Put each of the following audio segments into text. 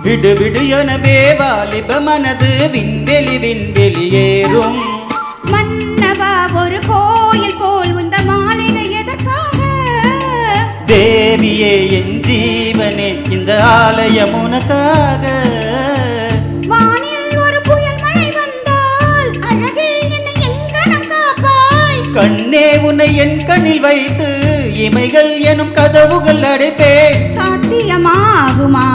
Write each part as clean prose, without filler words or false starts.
விடு விடு எனவே வாலிப மனது விண்வெளி விண்வெளியேறும். மன்னவா ஒரு கோயில் போல் உந்த மாளிகை எதற்காக? தேவியே என் ஜீவனே இந்த ஆலயம் உனக்காக. வானில் ஒரு புயல் மழை வந்தால் அழகே என்னை எங்கனம் காப்பாய். கண்ணே உன்னை என் கண்ணில் வைத்து இமைகள் எனும் கதவுகள் அடைப்பேன். சாத்தியமாகுமா?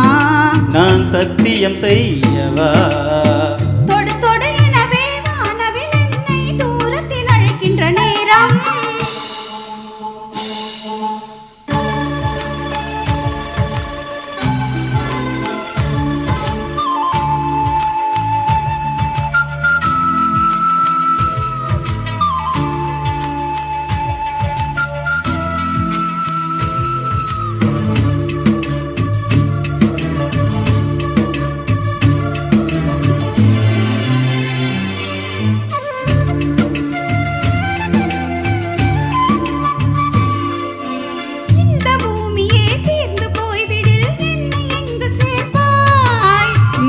நான் சத்தியம் செய்யவா? தொடு தொடு எனவே வானவில் என்னை தூரத்தில் அழைக்கின்ற நேரம்.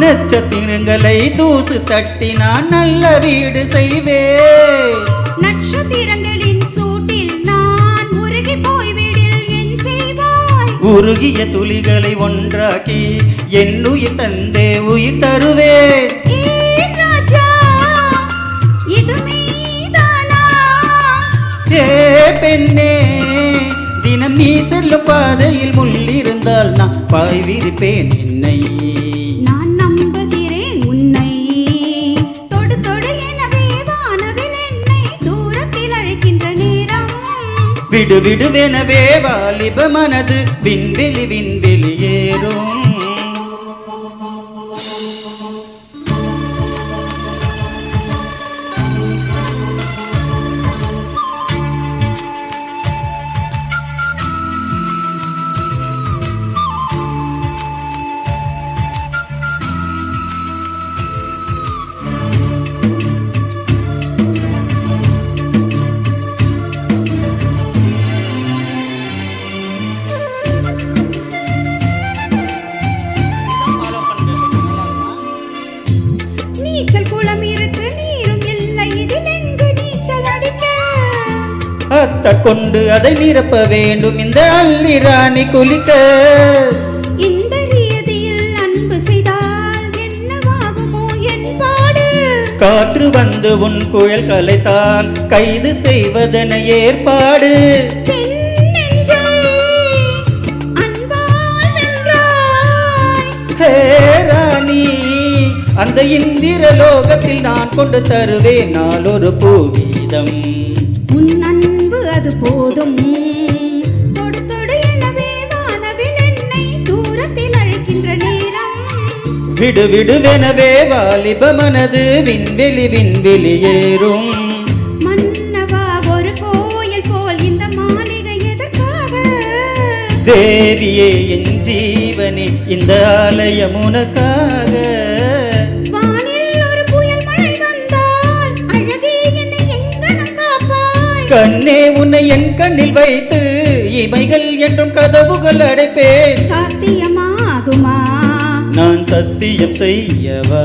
நட்சத்திரங்களை தூசு தட்டி நான் நல்ல வீடு செய்வே. நட்சத்திரங்களின் சூட்டில் நான் உருகி போய்விடில் என் செய்வாய். உருகிய துளிகளை ஒன்றாக்கி என் உயிர் தந்தே உயிர் தருவே. ஏ பெண்ணே தினம் நீ செல்லும் பாதையில் முள்ளிருந்தால் நான் பாய் விரிப்பேன் என்னை. விடு விடுவெனவே வாலிப மனது விண்வெளி விண்வெளியேறும். அத்த கொண்டு அதை நிரப்ப வேண்டும் இந்த அள்ளி ராணி குளிக்க. இந்த ரீதியில் அன்பு செய்தால் என்னவாகுமோ என் பாடு? காற்று வந்து உன் குயல் கலைத்தால் கைது செய்வதென ஏற்பாடு. ஹே ராணி அந்த இந்திர லோகத்தில் நான் கொண்டு தருவேன் நாளொரு பூவீதம். அது போதும். தொடு தொடு எனவே வானவில் என்னை தூரத்தில் அழைக்கின்ற நேரம். விடு விடுவெனவே வாலிப மனது விண்வெளி விண்வெளியேறும். மன்னவா ஒரு கோயில் போல் இந்த மாளிகை எதற்காக? தேவியே என் ஜீவனே இந்த ஆலயம் உனக்காக. கண்ணே உன்னை என் கண்ணில் வைத்து இமைகள் என்றும் கதவுகள் அடைப்பேன். சாத்தியமாகுமா? நான் சத்தியம் செய்யவா?